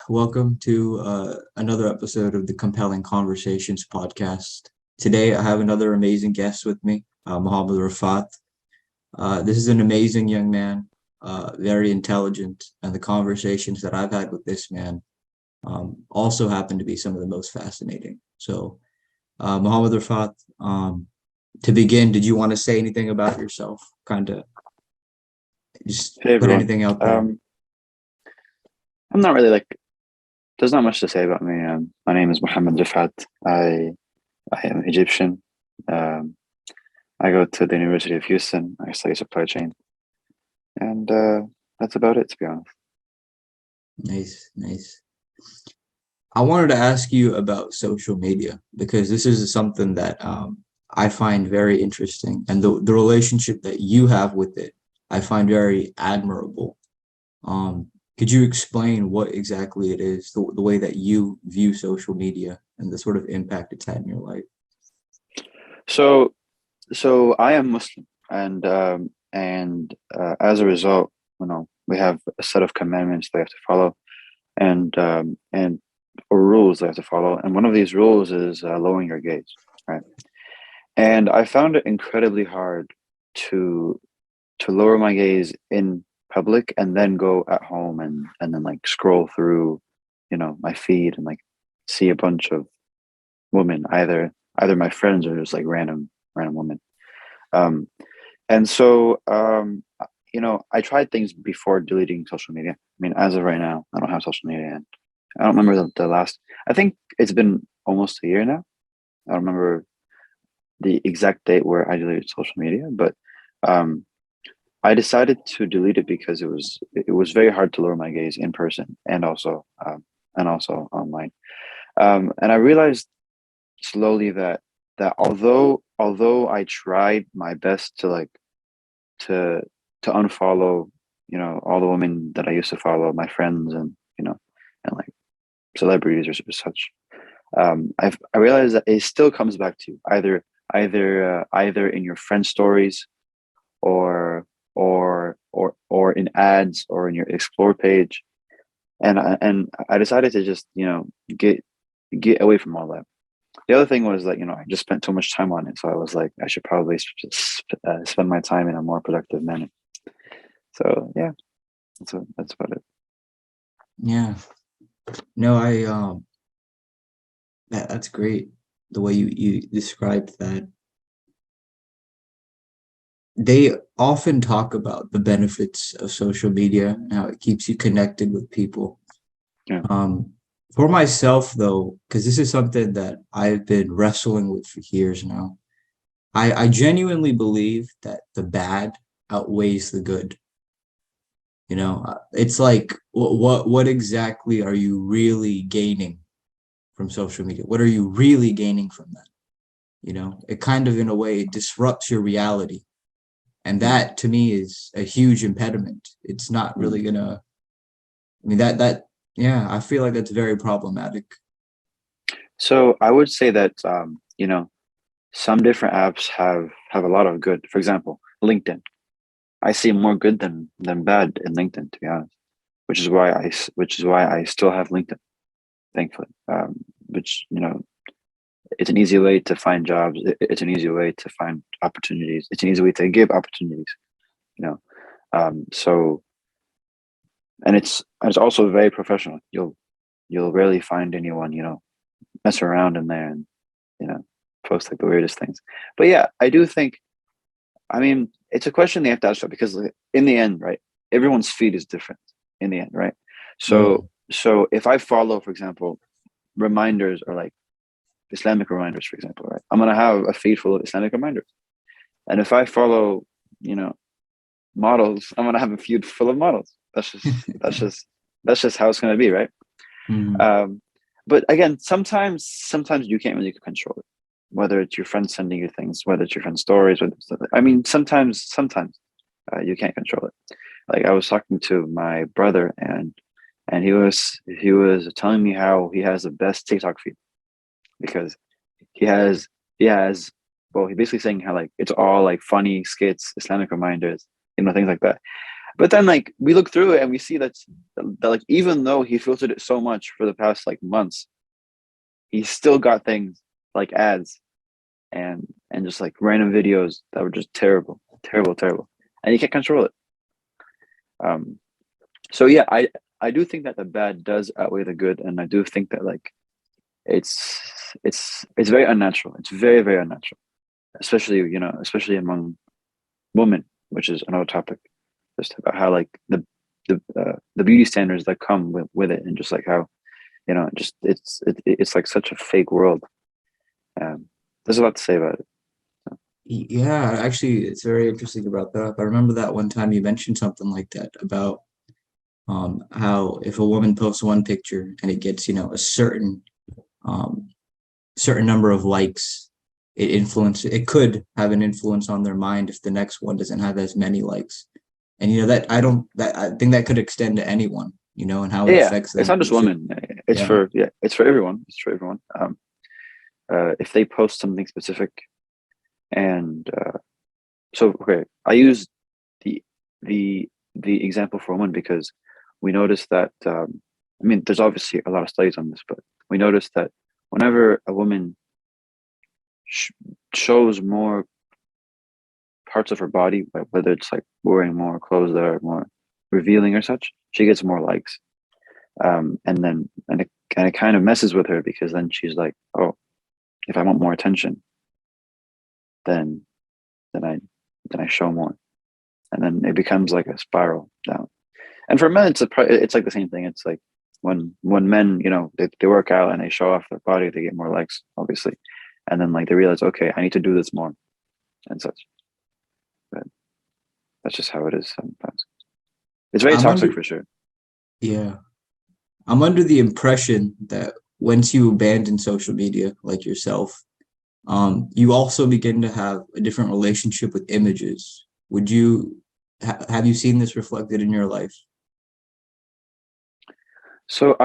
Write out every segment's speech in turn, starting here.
Welcome to another episode of the Compelling Conversations podcast. Today, I have another amazing guest with me, Mohamad Refaat. This is an amazing young man, very intelligent, and the conversations that I've had with this man also happen to be some of the most fascinating. So, Mohamad Refaat, to begin, did you want to say anything about yourself? Kind of just Hey put everyone. anything out there. I'm not really there's not much to say about me. My name is Mohamad Refaat. I am Egyptian. Um, I go to the University of Houston. I study supply chain, and that's about it, to be honest. Nice, nice. I wanted to ask you about social media because this is something that I find very interesting, and the relationship that you have with it, I find very admirable. Could you explain what exactly it is, the way that you view social media and the sort of impact it's had in your life? So, so I am Muslim, and as a result, we have a set of commandments they have to follow, and or rules they have to follow. And one of these rules is lowering your gaze, right? And I found it incredibly hard to lower my gaze in public and then go at home and then scroll through, my feed and see a bunch of women, either my friends or just random women. Um, and so I tried things before deleting social media. I mean, as of right now, I don't have social media, and I don't remember the last. I think it's been almost a year now. I don't remember the exact date where I deleted social media, but um, I decided to delete it because it was very hard to lower my gaze in person and also online. And I realized slowly that although I tried my best to to unfollow all the women that I used to follow, my friends and celebrities or such, I realized that it still comes back to you, either in your friend stories or or in ads or in your explore page. And I decided to just get away from all that. The other thing was that I just spent too much time on it, so I was like, I should probably just spend my time in a more productive manner. So yeah, that's about it. Yeah, no, that's great the way you described that. They often talk about the benefits of social media and how it keeps you connected with people. Yeah. Um, for myself, though, because this is something that I've been wrestling with for years now, I genuinely believe that the bad outweighs the good. It's like, what exactly are you really gaining from social media? What are you really gaining from that? It kind of, in a way, it disrupts your reality. And Mm, that to me is a huge impediment. It's not mm. really gonna, I mean, yeah, I feel like that's very problematic. So I would say that some different apps have a lot of good. For example, LinkedIn. I see more good than bad in LinkedIn, to be honest. Which is why I still have LinkedIn, thankfully. Which it's an easy way to find jobs. It's an easy way to find opportunities. It's an easy way to give opportunities. You know, so and it's also very professional. You'll rarely find anyone mess around in there and you know post the weirdest things. But yeah, I do think. I mean, it's a question they have to ask because in the end, right? Everyone's feed is different in the end, right? So Mm, so if I follow, for example, reminders or Islamic reminders, for example, right? I'm gonna have a feed full of Islamic reminders. And if I follow, you know, models, I'm gonna have a feed full of models. That's just how it's gonna be, right? mm, Um, but again, sometimes you can't really control it. Whether it's your friends sending you things, whether it's your friends' stories, I mean, sometimes you can't control it. Like I was talking to my brother, and he was telling me how he has the best TikTok feed because he has he has well, he's basically saying how like it's all like funny skits, Islamic reminders, things like that. But then like we look through it and we see that like even though he filtered it so much for the past like months, he still got things like ads and just like random videos that were just terrible, terrible, terrible, and you can't control it. Um, so yeah, I do think that the bad does outweigh the good, and I do think that like it's it's very unnatural. It's very, very unnatural, especially especially among women, which is another topic, just about how like the beauty standards that come with it, and just like how just it's like such a fake world. There's a lot to say about it. Yeah, actually, it's very interesting about that. I remember that one time you mentioned something like that about how if a woman posts one picture and it gets, a um, certain number of likes, it could have an influence on their mind if the next one doesn't have as many likes. And that I don't that I think that could extend to anyone, and how it Yeah, affects it's them. not just women. It's Yeah. for it's for everyone. It's for everyone. If they post something specific, and so okay, I use the the example for women because we noticed that I mean, there's obviously a lot of studies on this, but we noticed that whenever a woman sh- shows more parts of her body, whether it's like wearing more clothes that are more revealing or such, she gets more likes. And it kind of messes with her because then she's like, oh, if I want more attention, then then I then I show more, and then it becomes like a spiral down. And for men, it's like the same thing. It's like when men, they work out and they show off their body, they get more likes, obviously, and then like they realize, okay, I need to do this more and such. But that's just how it is sometimes. It's very I'm toxic under for sure. yeah. I'm under the impression that once you abandon social media, like yourself, you also begin to have a different relationship with images. Would you have you seen this reflected in your life? So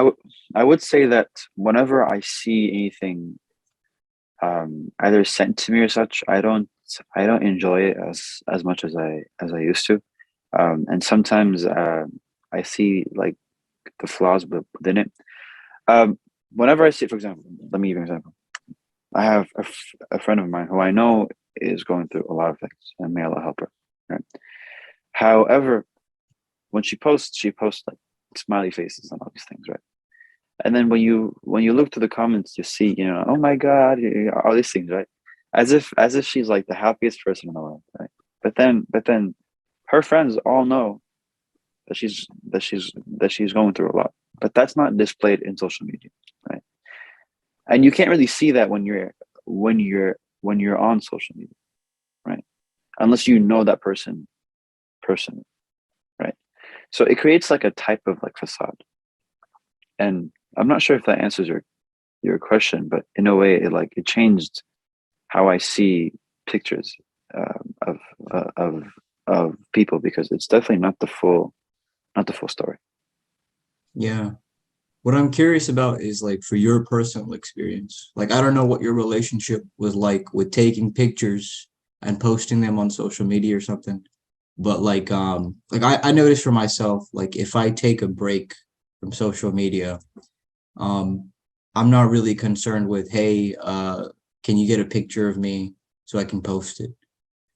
I would say that whenever I see anything either sent to me or such, I don't enjoy it as much as I used to. And sometimes I see like the flaws within it. Whenever I see, for example, let me give you an example. I have a friend of mine who I know is going through a lot of things, and may Allah help her. Right. However, when she posts like smiley faces and all these things, right? And then when you look to the comments, you see, oh my God, all these things, right? As if she's like the happiest person in the world, right? But then her friends all know that she's going through a lot, but that's not displayed in social media, right? And you can't really see that when you're on social media, right? Unless you know that person, right? So it creates like a type of like facade, and I'm not sure if that answers your question, but in a way, it changed how I see pictures of of people, because it's definitely not the full story. Yeah. What I'm curious about is like for your personal experience. Like I don't know what your relationship was like with taking pictures and posting them on social media or something. But like I noticed for myself, like if I take a break from social media, um I'm not really concerned with, hey, can you get a picture of me so I can post it?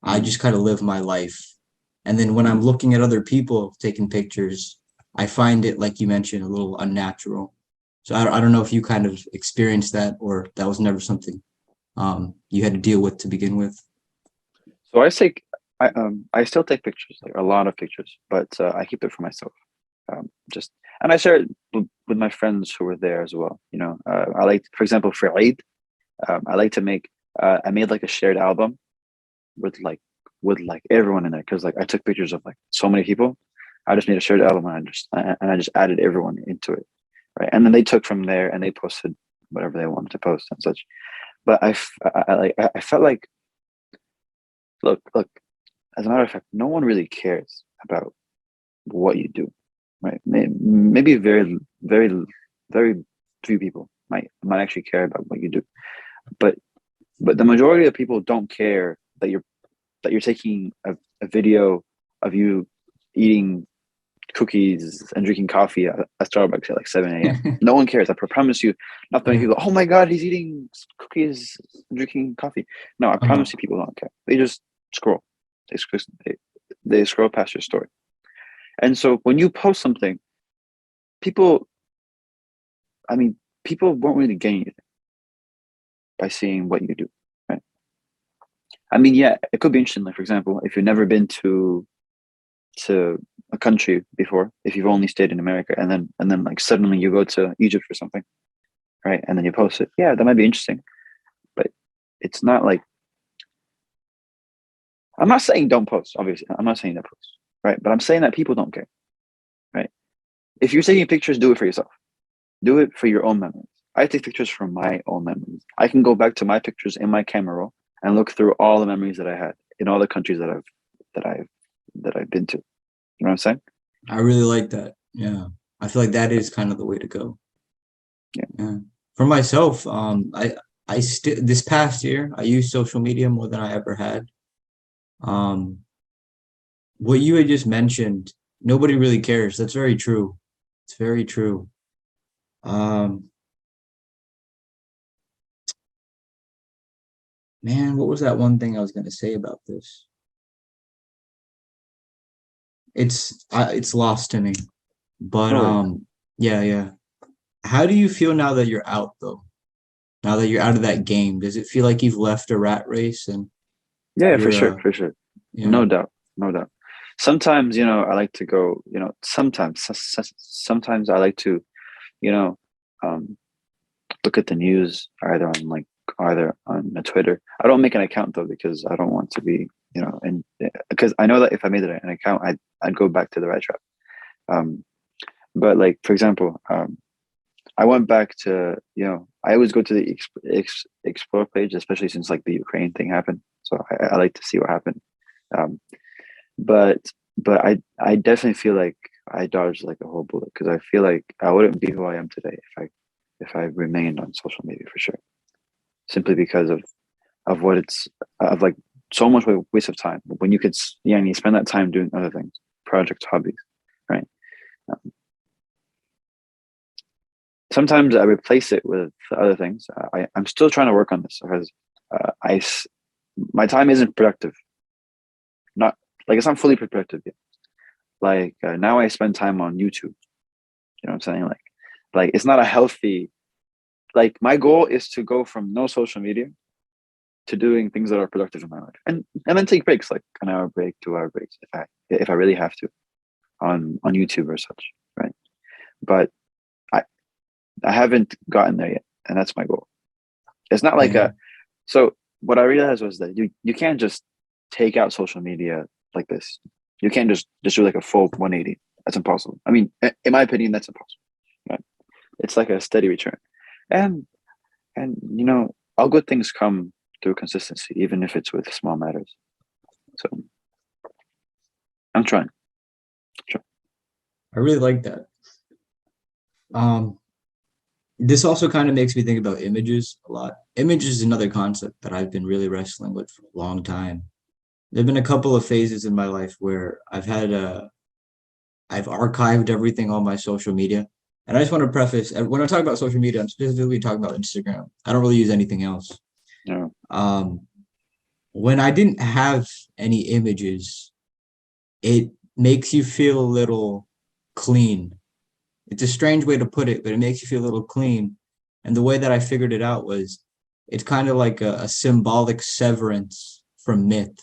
I Mm, just kind of live my life. And then when I'm mm. looking at other people taking pictures, I find it, like you mentioned, a little unnatural. So I don't know if you kind of experienced that or that was never something you had to deal with to begin with. So I still take pictures, like a lot of pictures, but I keep it for myself. Just and I share it with my friends who were there as well. I like, for example, for Eid, I like to make. I made like a shared album with like everyone in there, because like I took pictures of like so many people. I just made a shared album, and I just added everyone into it, right? And then they took from there and they posted whatever they wanted to post and such. But I felt like, look. As a matter of fact, no one really cares about what you do, right? Maybe very, very, very few people might actually care about what you do. But But the majority of people don't care that you're taking a video of you eating cookies and drinking coffee at Starbucks at like 7 a.m. No one cares. I promise you, not many Yeah. people, oh my God, he's eating cookies and drinking coffee. No, I promise you, people don't care. They just scroll. They scroll past your story. And so when you post something, people, I mean, people won't really gain anything by seeing what you do, right? I mean, yeah, it could be interesting. Like, for example, if you've never been to a country before, if you've only stayed in America, and then like suddenly you go to Egypt or something, right? And then you post it. Yeah, that might be interesting, but it's not like, I'm not saying don't post. Obviously, I'm not saying don't post, right? But I'm saying that people don't care, right? If you're taking pictures, do it for yourself. Do it for your own memories. I take pictures for my own memories. I can go back to my pictures in my camera roll and look through all the memories that I had in all the countries that I've been to. You know what I'm saying? I really like that. Yeah. I feel like that is kind of the way to go. Yeah. Yeah. For myself, I still this past year I used social media more than I ever had. Um, what you had just mentioned, nobody really cares. That's very true. It's very true. Um, man, what was that one thing I was going to say about this? It's lost to me. But No worries. yeah, yeah. How do you feel now that you're out though? Now that you're out of that game, does it feel like you've left a rat race and Yeah, for you're sure, for sure. yeah. No doubt, no doubt. Sometimes, I like to go, sometimes I like to, you know, um, look at the news either on a Twitter. I don't make an account though, because I don't want to be, and because I know that if I made it an account, I'd go back to the rat trap. Um, but like, for example, I went back to, I always go to the explore page, especially since like the Ukraine thing happened. So I like to see what happened. Um, but but I definitely feel like I dodged like a whole bullet, because I feel like I wouldn't be who I am today if I remained on social media, for sure. Simply because of what it's of like so much waste of time when you could you spend that time doing other things, projects, hobbies, right? Um, Sometimes I replace it with other things. I'm still trying to work on this, because my time isn't productive. Not like it's not fully productive yet. Like now I spend time on YouTube. You know what I'm saying? Like it's not a healthy. Like my goal is to go from no social media to doing things that are productive in my life, and then take breaks, like an hour break, 2 hour breaks, if I really have to, on YouTube or such, right? But I I haven't gotten there yet, and that's my goal. It's not like Yeah. so what I realized was that you can't just take out social media like this. You can't just do like a full 180. That's impossible. I mean, in my opinion, that's impossible. Right? It's like a steady return, and all good things come through consistency, even if it's with small matters. So I'm trying. I really like that. Um, this also kind of makes me think about images a lot. Images is another concept that I've been really wrestling with for a long time. There've been a couple of phases in my life where I've archived everything on my social media. And I just want to preface, when I talk about social media, I'm specifically talking about Instagram. I don't really use anything else. Yeah. Um, when I didn't have any images, it makes you feel a little clean. It's a strange way to put it, but it makes you feel a little clean. And the way that I figured it out was it's kind of like a symbolic severance from myth,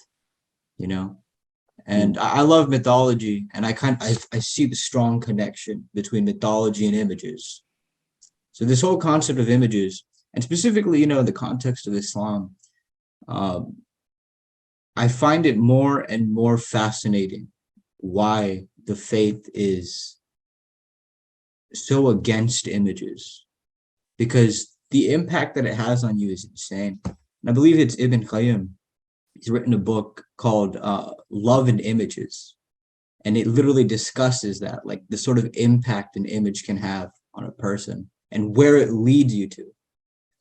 you know? And Mm. I love mythology, and I see the strong connection between mythology and images. So this whole concept of images, and specifically, in the context of Islam, um, I find it more and more fascinating why the faith is so against images, because the impact that it has on you is insane. And I believe it's Ibn Qayyim. He's written a book called Love and Images, and it literally discusses that, like the sort of impact an image can have on a person and where it leads you to.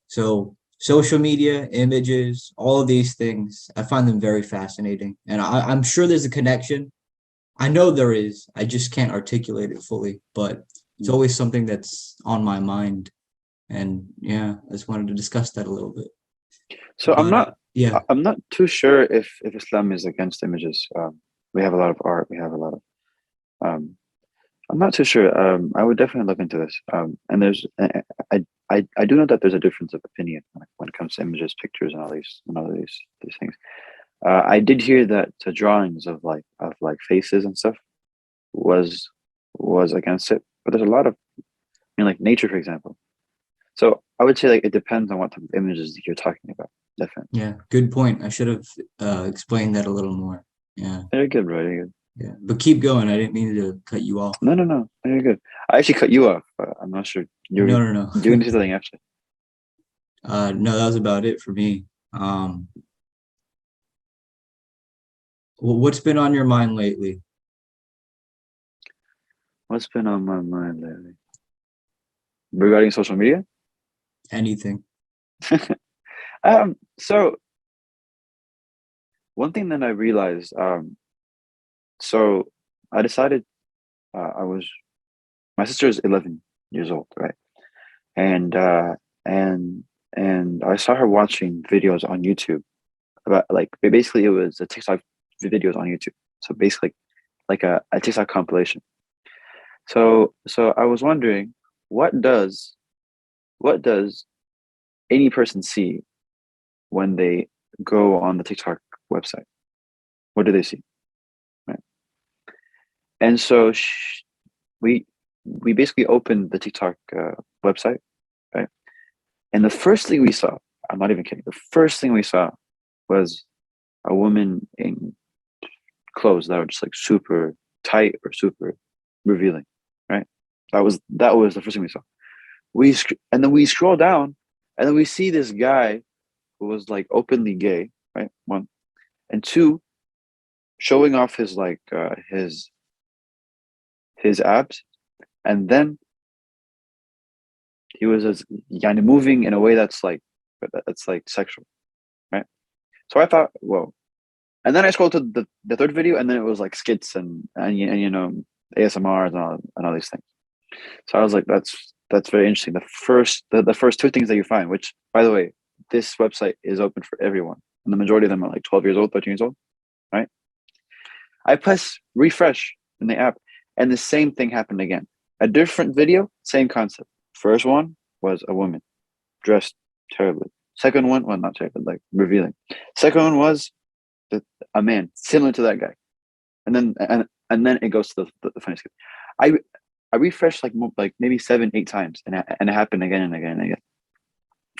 So social media, images, all of these things, I find them very fascinating. And I'm sure there's a connection. I know there is. I just can't articulate it fully, but it's Mm. always something that's on my mind. And yeah, I just wanted to discuss that a little bit. So But yeah, I'm not too sure if Islam is against images. We have a lot of art. We have a lot of um, I'm not too sure. I would definitely look into this. And I do know that there's a difference of opinion when it comes to images, pictures, and all these things. I did hear that the drawings of like faces and stuff was was against it, but there's a lot of, like nature, for example. So I would say like it depends on what type of images you're talking about. Definitely. yeah, good point. I should have explained that a little more. Yeah, Very good, bro. Very good. yeah. But keep going. I didn't mean to cut you off. No, no, no. Very good. I actually cut you off, but I'm not sure. You're No, no, doing no. something actually. No, that was about it for me. What's been on your mind lately? What's been on my mind lately regarding social media? Anything? So one thing that I realized, so I decided, I was my sister is 11 years old, right? And and I saw her watching videos on YouTube about, like, basically it was a TikTok videos on YouTube. So basically like a TikTok compilation. So I was wondering, what does what does any person see when they go on the TikTok website? What do they see? Right. And so we we basically opened the TikTok website, right? And the first thing we saw, I'm not even kidding, the first thing we saw was a woman in clothes that were just like super tight or super revealing, right? That was the first thing we saw. And then we scroll down, and then we see this guy who was like openly gay, right? One, and two, showing off his like his abs, and then he was as yani moving in a way that's like sexual, right? So I thought, whoa. And then I scrolled to the third video, and then it was like skits and ASMRs and all these things. So I was like, that's very interesting. The first two things that you find, which by the way, this website is open for everyone, and the majority of them are like 12 years old, 13 years old, right? I press refresh in the app, and the same thing happened again. A different video, same concept. First one was a woman dressed terribly. Second one, well, not terribly, like revealing. Second one was a man similar to that guy, and then it goes to the funny skip. I I refreshed like maybe 7, 8 times, and it happened again and again and again,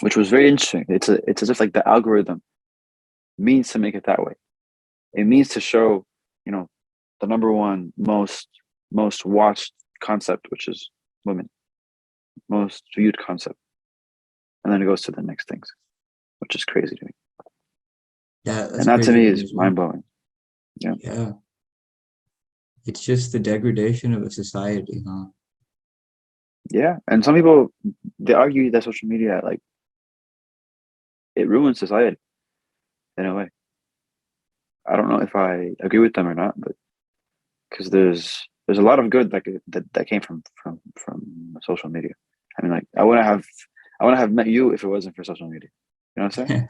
which was very interesting. It's as if like the algorithm means to make it that way. It means to show, you know, the number one most watched concept, which is women, most viewed concept, and then it goes to the next things, which is crazy to me. Yeah, And that's that to crazy me to me is as mind well. blowing. Yeah, Yeah, it's just the degradation of a society, huh? yeah. And some people, they argue that social media, like, it ruins society in a way. I don't know if I agree with them or not, but because there's a lot of good that came from social media. I mean, like, I wouldn't have met you if it wasn't for social media. You know what I'm saying?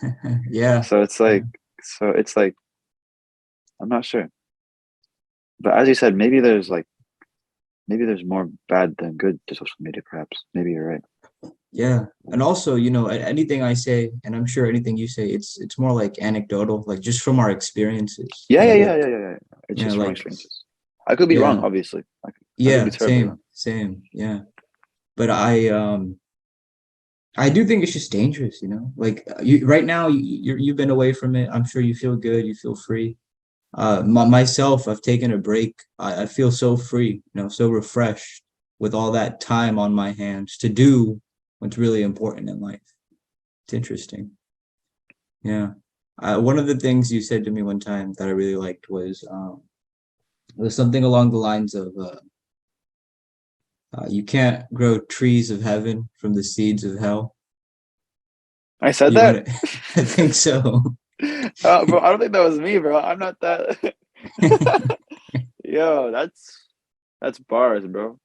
Yeah, So it's yeah, like so it's like I'm not sure, but as you said, maybe there's more bad than good to social media. Perhaps maybe you're right. yeah. And also, anything I say, and I'm sure anything you say, it's more like anecdotal, like just from our experiences. Yeah, yeah, yeah, Like yeah, yeah, yeah. It's yeah, just from like experiences. I could be wrong, yeah, obviously. I could be yeah, terribly wrong. same, yeah. But I do think it's just dangerous, Like you right now, you've been away from it. I'm sure you feel good, you feel free. Myself, I've taken a break. I feel so free, so refreshed with all that time on my hands to do what's really important in life. It's interesting. Yeah. One of the things you said to me one time that I really liked was something along the lines of you can't grow trees of heaven from the seeds of hell. I said You that. want to? I think so. Bro, I don't think that was me, bro. I'm not that. Yo, that's bars, bro.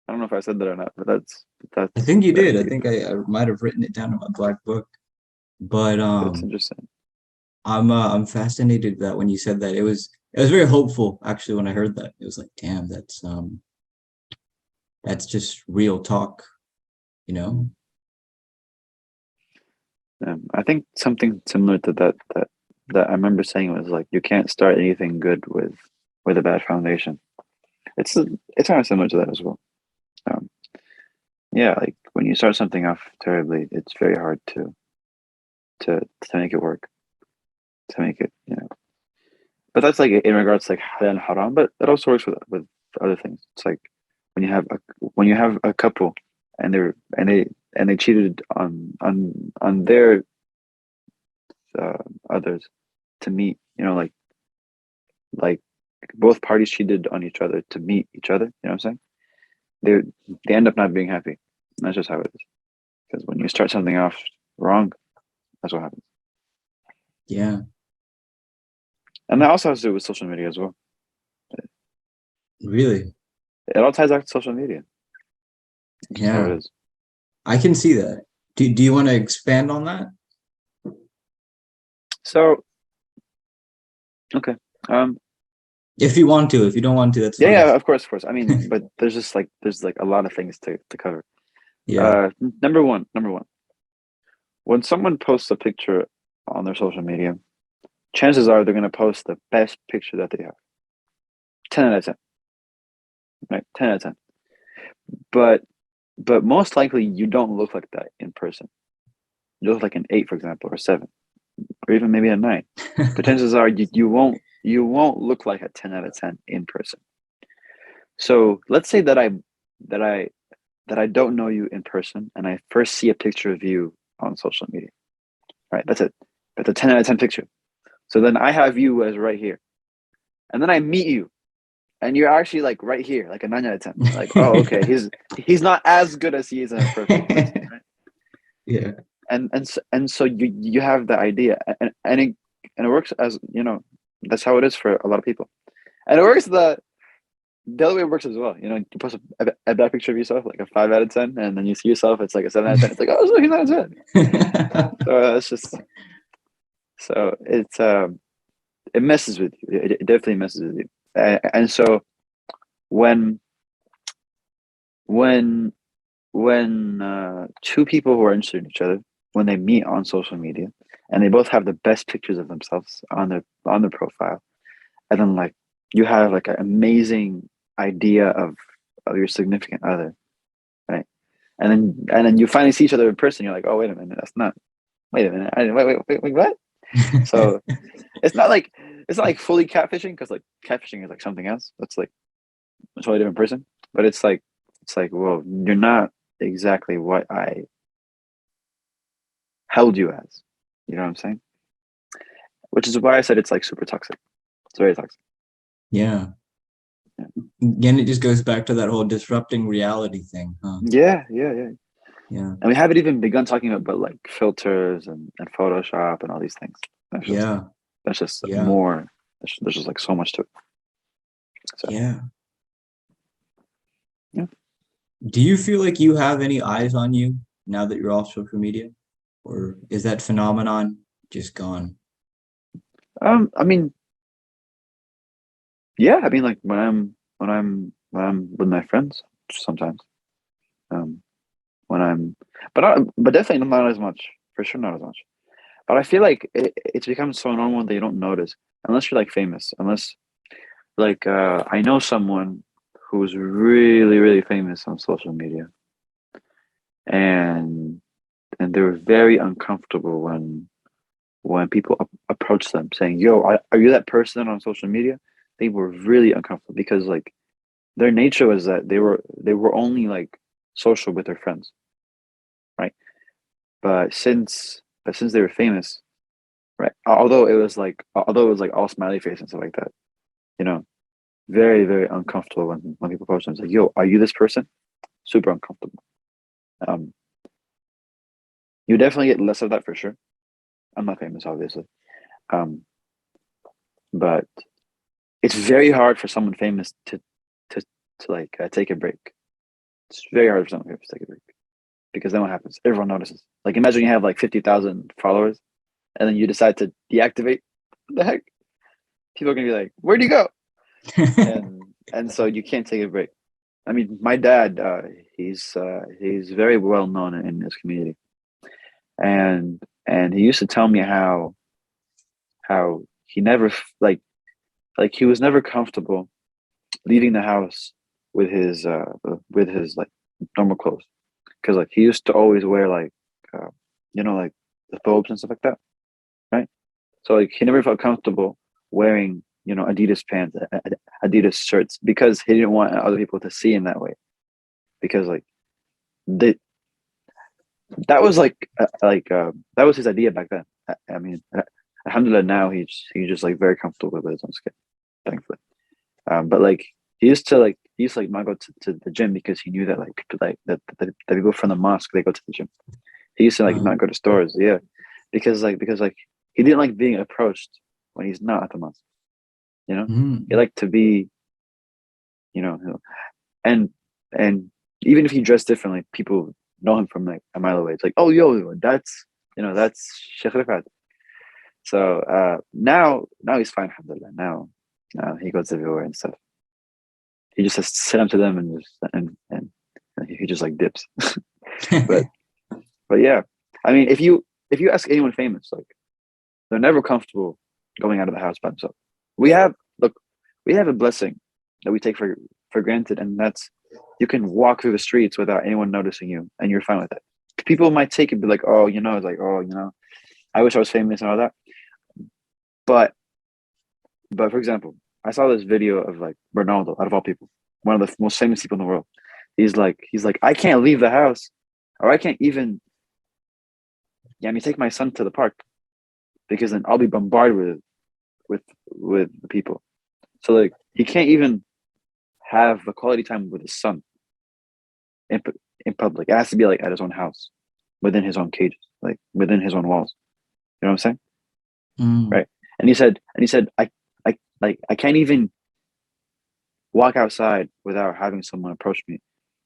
I don't know if I said that or not, but I think you that's did. I deep. think I might have written it down in my black book. But That's interesting. I'm fascinated that when you said that it was very hopeful actually when I heard that. It was like, damn, that's just real talk, you know? I think something similar to that I remember saying was like you can't start anything good with a bad foundation. It's it's kind of similar to that as well. Um, yeah, like when you start something off terribly, it's very hard to make it work, to make it, you know. But that's like in regards to like halal and haram, but it also works with other things. It's like when you have a couple and they cheated on their uh, others to meet, you know, like both parties cheated on each other to meet each other. You know what I'm saying? They they end up not being happy. That's just how it is. Because when you start something off wrong, that's what happens. Yeah, And that also has to do with social media as well. really. It all ties back to social media. That's just how it Yeah, is. I can see that. Do you want to expand on that? So okay. If you want to, if you don't want to, that's Yeah, fine. yeah, of course. I mean, but there's like a lot of things to cover. Yeah. Number one. When someone posts a picture on their social media, chances are they're gonna post the best picture that they have. 10 out of 10. Right? 10 out of 10. But most likely you don't look like that in person. You look like an 8, for example, or 7, or even maybe a 9. But chances are you won't look like a 10 out of 10 in person. So let's say that I that I don't know you in person and I first see a picture of you on social media. Right? That's it. That's a 10 out of 10 picture. So then I have you as right here. And then I meet you and you're actually like right here, like a 9 out of 10. Like, oh, okay, he's not as good as he is in person, right? Yeah. And so you have the idea, and it works as you know. That's how it is for a lot of people, and it works the other way it works as well. You know, you post a bad picture of yourself, like a 5 out of 10, and then you see yourself, it's like a 7 out of 10. It's like, oh, so he's not a 10. So it's just so it messes with you. It definitely messes with you, and so when when two people who are interested in each other, when they meet on social media and they both have the best pictures of themselves on their profile, and then like you have like an amazing idea of your significant other, right? And then you finally see each other in person, you're like, oh, wait a minute, that's not, wait a minute, wait, what? So it's not like fully catfishing, because like catfishing is like something else that's like a totally different person, but it's like, well, you're not exactly what I held you as. You know what I'm saying? Which is why I said it's like super toxic. It's very toxic. Yeah. Yeah, Again, it just goes back to that whole disrupting reality thing, huh? yeah. Yeah. And we haven't even begun talking about like filters and Photoshop and all these things. That's just Yeah. that's just Yeah. more. There's just like so much to it. So Yeah. yeah. Do you feel like you have any eyes on you now that you're off social media? Or is that phenomenon just gone? I mean, yeah. I mean, like when I'm with my friends sometimes. Um, when I'm, but definitely not as much. For sure, not as much. But I feel like it's become so normal that you don't notice unless you're like famous. Unless like I know someone who's really really famous on social media, and they were very uncomfortable when people approach them saying, "Yo, are you that person on social media?" They were really uncomfortable because like their nature was that they were only like social with their friends, right? But since they were famous, right? Although it was like all smiley face and stuff like that, you know, very very uncomfortable when people approach them. It's like, yo, are you this person? Super uncomfortable. Um, You definitely get less of that for sure. I'm not famous, obviously, um, but it's very hard for someone famous to like take a break. It's very hard for someone famous to take a break because then what happens? Everyone notices. Like imagine you have like 50,000 followers, and then you decide to deactivate. What the heck? People are gonna be like, "Where'd you go?" And so you can't take a break. I mean, my dad, he's very well known in his community, and he used to tell me how he never like he was never comfortable leaving the house with his like normal clothes because like he used to always wear like uh, like the thobes and stuff like that, right? So like he never felt comfortable wearing Adidas pants, Adidas shirts because he didn't want other people to see him that way because like they, that was that was his idea back then. I mean, alhamdulillah, now he's just like very comfortable with his own skin, thankfully. But like he used to like not go to the gym because he knew that like people that people from the mosque they go to the gym. He used to like Uh, not go to stores, yeah, because he didn't like being approached when he's not at the mosque. You know, he mm. liked to be, you know, and and even if he dressed differently, people know him from like a mile away. It's like, oh, yo, that's Sheikh Rifat. So now he's fine, alhamdulillah. Now he goes everywhere and stuff. He just has to sit up to them and he just like dips. but but yeah, I mean, if you ask anyone famous, like they're never comfortable going out of the house by themselves. We have look, we have a blessing that we take for granted, and that's you can walk through the streets without anyone noticing you, and you're fine with it. People might take it, be like, oh, it's like, oh, I wish I was famous and all that. But for example, I saw this video of like Ronaldo, out of all people, one of the most famous people in the world. He's like, I can't leave the house, or I can't even, yeah, I mean, take my son to the park because then I'll be bombarded with with the people. So like, he can't even have the quality time with his son in in public. It has to be like at his own house, within his own cages, like within his own walls. You know what I'm saying? Mm. Right? And he said, I can't even walk outside without having someone approach me.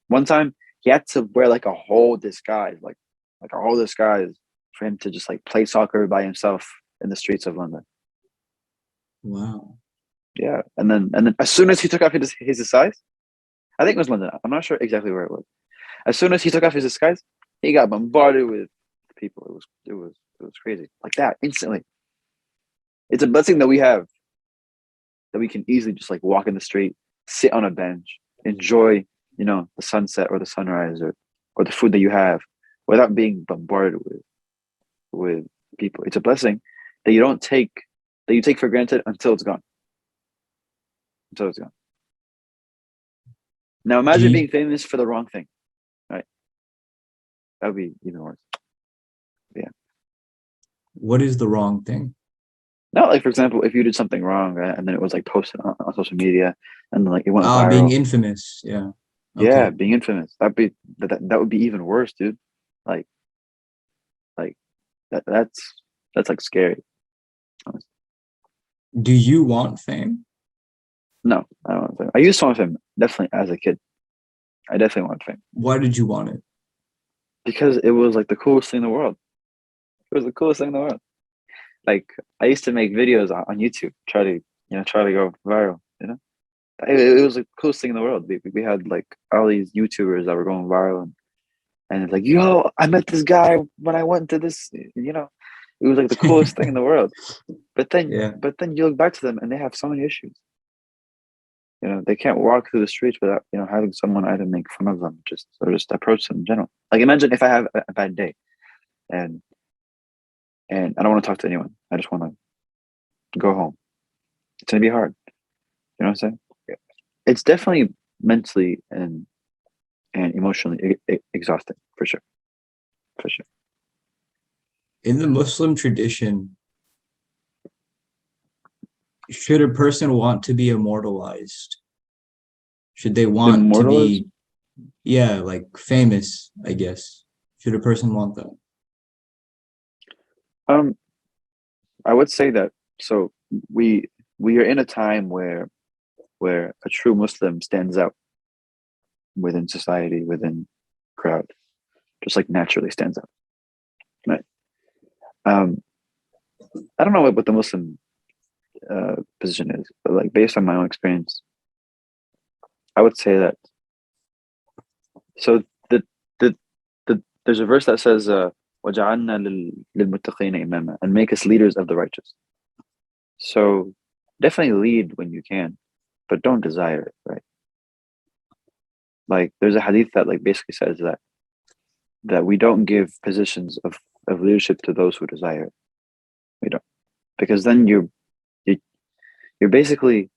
One time he had to wear like a whole disguise, like a whole disguise for him to just like play soccer by himself in the streets of London. Wow. Yeah. And then as soon as he took off his disguise, I think it was London. I'm not sure exactly where it was. As soon as he took off his disguise, he got bombarded with people. It was crazy. Like that, instantly. It's a blessing that we have that we can easily just like walk in the street, sit on a bench, enjoy, the sunset or the sunrise or the food that you have without being bombarded with people. It's a blessing that you take for granted until it's gone. Until it's gone. Now Do imagine you, being famous for the wrong thing, right? That would be even worse. Yeah. what is the wrong thing? Not like, for example, if you did something wrong, right, and then it was like posted on social media and then like it went Being viral. infamous. Yeah. Yeah, Okay. being infamous. That would be even worse, dude. Like like that's like scary. Do you want fame? No, I don't want fame. I used to want fame definitely as a kid. I definitely want fame Why did you want it? because it was like the coolest thing in the world. It was the coolest thing in the world. Like I used to make videos on YouTube, try to go viral. It was the coolest thing in the world. We had like all these YouTubers that were going viral, and it's like, yo, I met this guy when I went to this. It was like the coolest thing in the world. But then, Yeah. but then you look back to them, and they have so many issues. They can't walk through the streets without having someone either make fun of them, just approach them in general. Like imagine if I have a bad day, and I don't want to talk to anyone. I just want to go home. It's gonna be hard. You know what I'm saying? It's definitely mentally and emotionally exhausting for sure. For sure. In the Muslim tradition, should a person want to be immortalized? Should they want to Immortalized? be, yeah, like famous, I guess? Should a person want that? Um, I would say that so we are in a time where a true Muslim stands out within society, within crowd, just like naturally stands out. Right. Um, I don't know what the Muslim position is, but like based on my own experience, I would say that. So the, there's a verse that says, "وَجَعَلْنَا لِلْمُتَّقِينَ إِمَامًا," and make us leaders of the righteous. So definitely lead when you can, but don't desire it, right? Like there's a hadith that like basically says that we don't give positions of leadership to those who desire it. We don't, because then you, you're basically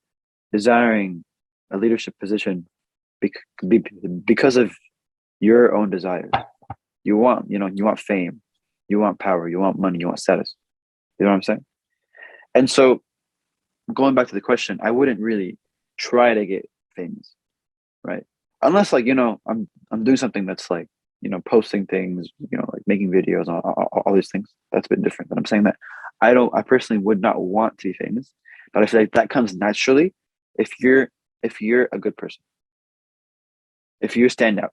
desiring a leadership position because of your own desires. You want, you want fame, you want power, you want money, you want status. You know what I'm saying? And so going back to the question, I wouldn't really try to get famous, right? Unless like, I'm doing something that's like, posting things, like making videos, all these things. That's a bit different. But I'm saying that I personally would not want to be famous, but I feel like that comes naturally if you're a good person, if you stand out.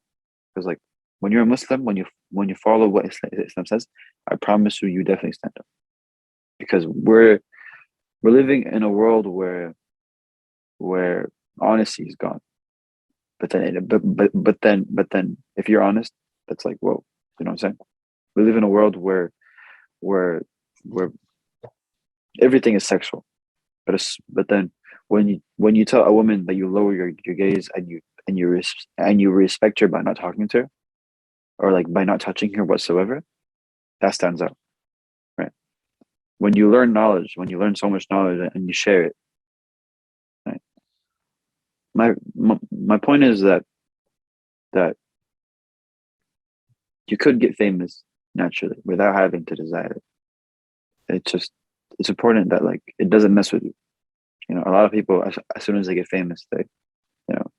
Because like when you're a Muslim, when you follow what Islam says, I promise you, you definitely stand up. Because we're living in a world where honesty is gone. But then if you're honest, that's like, whoa, you know what I'm saying? We live in a world where where everything is sexual. But then when you tell a woman that you lower your gaze and you respect her by not talking to her, or like by not touching her whatsoever, that stands out, right? When you learn knowledge, when you learn so much knowledge and you share it, right? My point is that you could get famous naturally without having to desire it. It's important that like it doesn't mess with you. A lot of people as soon as they get famous, you know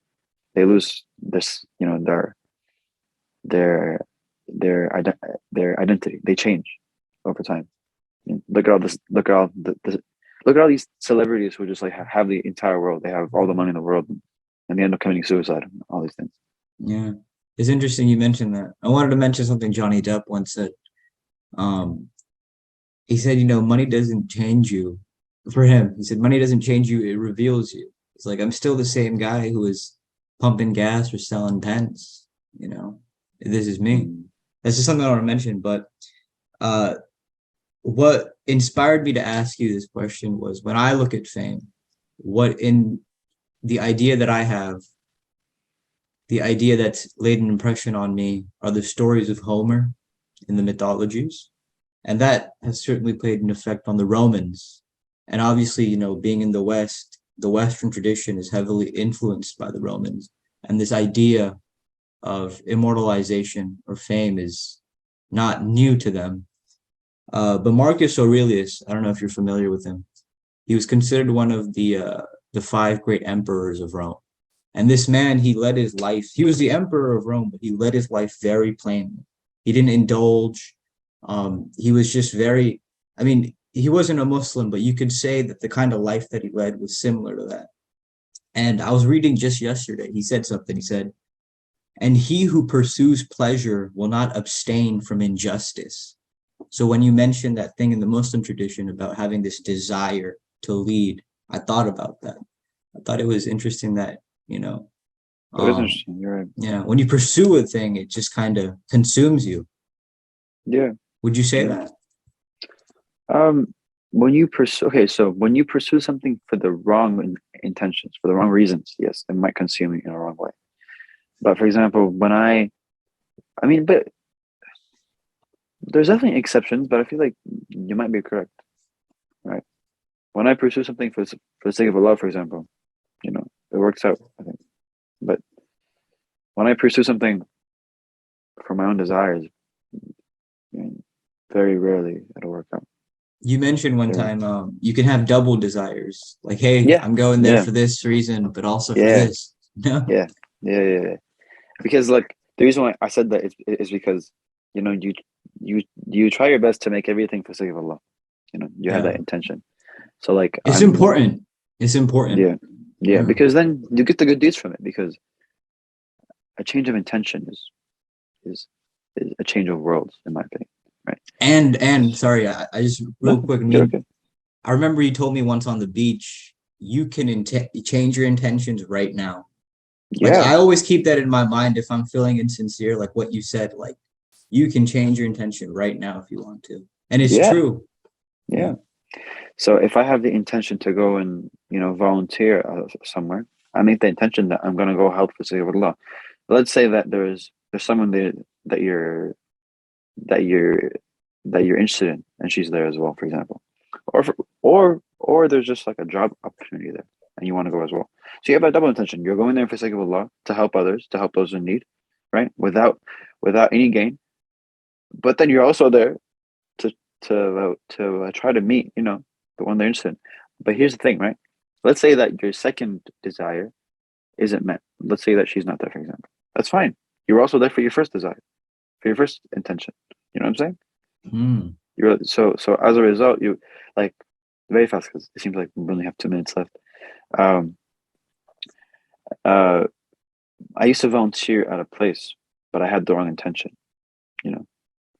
they lose this, their their identity. They change over time. Look at all this. Look at all these celebrities who just like have the entire world. They have all the money in the world, and they end up committing suicide. And all these things. Yeah, it's interesting you mentioned that. I wanted to mention something Johnny Depp once said. He said, money doesn't change you. For him, he said, money doesn't change you, it reveals you. It's like, I'm still the same guy who was pumping gas or selling pens, this is me. Mm. That's just something I want to mention. But what inspired me to ask you this question was when I look at fame, what in the idea that I have, the idea that's laid an impression on me are the stories of Homer in the mythologies. And that has certainly played an effect on the Romans. And obviously, being in the West, the Western tradition is heavily influenced by the Romans. And this idea of immortalization or fame is not new to them. But Marcus Aurelius, I don't know if you're familiar with him. He was considered one of the 5 great emperors of Rome. And this man, he led his life. He was the emperor of Rome, but he led his life very plainly. He didn't indulge. He was just very, he wasn't a Muslim, but you could say that the kind of life that he led was similar to that. And I was reading just yesterday, he said something, he said, and he who pursues pleasure will not abstain from injustice. So when you mentioned that thing in the Muslim tradition about having this desire to lead, I thought about that. I thought it was interesting that, It is interesting. You're right. when you pursue a thing, it just kind of consumes you. Yeah. Would you say Yeah. that? When you pursue something for the wrong intentions, for the wrong reasons, yes, it might consume you in a wrong way. But for example, but there's definitely exceptions, but I feel like you might be correct, right? When I pursue something for the sake of Allah, for example, it works out, I think. But when I pursue something for my own desires, very rarely it'll work out. You mentioned one time you can have double desires. Like, hey, Yeah, I'm going there yeah, for this reason, but also for yeah, this. No? yeah. Because like the reason why I said that is because you you try your best to make everything for sake of Allah. You have Yeah. that intention. So like It's important. It's important. yeah, yeah, Yeah. because then you get the good deeds from it. Because a change of intention is is a change of worlds, in my opinion. Right? And sorry, I just real Nothing. quick. I You're mean, okay. I remember you told me once on the beach, you can change your intentions right now. Like Yeah, I always keep that in my mind if I'm feeling insincere, like what you said, like you can change your intention right now if you want to. And it's yeah, true. Yeah. yeah. So if I have the intention to go and volunteer somewhere, I make the intention that I'm going to go help for sake of Allah. Let's say that there's someone there that that you're you're interested in, and she's there as well, for example, or there's just like a job opportunity there, and you want to go as well. So you have a double intention. You're going there for sake of Allah to help others, to help those in need, right? Without any gain, but then you're also there to try to meet the one they're interested in. But here's the thing, right? Let's say that your second desire isn't met. Let's say that she's not there, for example. That's fine. You're also there for your first desire, for your first intention. You know what I'm saying? Mm. So as a result, you like very fast because it seems like we only have 2 minutes left. Um, uh, I used to volunteer at a place, but I had the wrong intention. You know,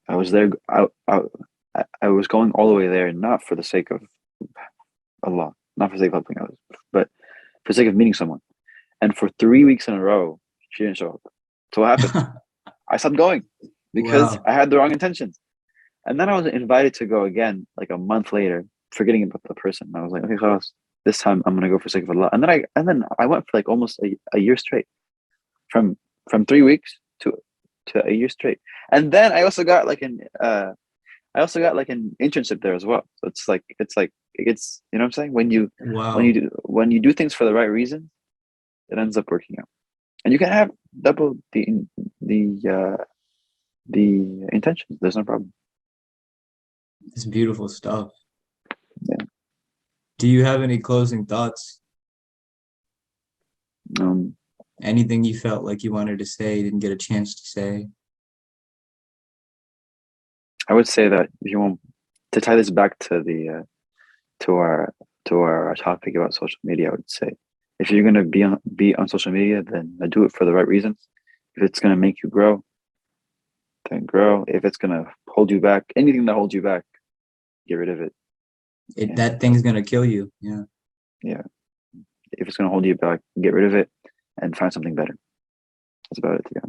I was there. I was going all the way there not for the sake of Allah, not for the sake of helping others, but for the sake of meeting someone. And for 3 weeks in a row, she didn't show up. So what happened? I stopped going because Wow. I had the wrong intentions. And then I was invited to go again, like a month later, forgetting about the person. And I was like, okay, class, this time I'm gonna go for the sake of Allah. And then I went for like almost a year straight, from 3 weeks to a year straight. And then I also got like an internship there as well. So it's like it gets, you know what I'm saying? Wow. When you do things for the right reason, it ends up working out. And you can have double the uh the intentions. There's no problem. It's beautiful stuff. Yeah. Do you have any closing thoughts? Um Anything you felt like you wanted to say, didn't get a chance to say? I would say that if you want to tie this back to the to our topic about social media, I would say if you're gonna be on social media, then do it for the right reasons. If it's gonna make you grow, then grow. If it's gonna hold you back, anything that holds you back, get rid of it. And That thing's gonna kill you. Yeah. yeah, if it's gonna hold you back, get rid of it and find something better. That's about it. Yeah.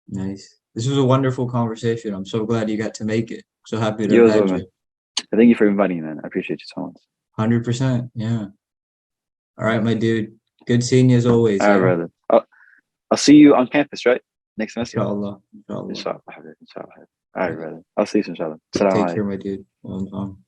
Nice. This was a wonderful conversation. I'm so glad you got to make it. So happy to have You as well, had man. you. Thank you for inviting me, man. I appreciate you so much. 100%. Yeah. All right, my dude. Good seeing you as always. All right, Yeah. brother. I'll see you on campus, right? Next semester. Inshallah. Inshallah. Inshallah. Inshallah. All right, brother. I'll see you, inshallah. Take Assalamu care, alaikum. my dude.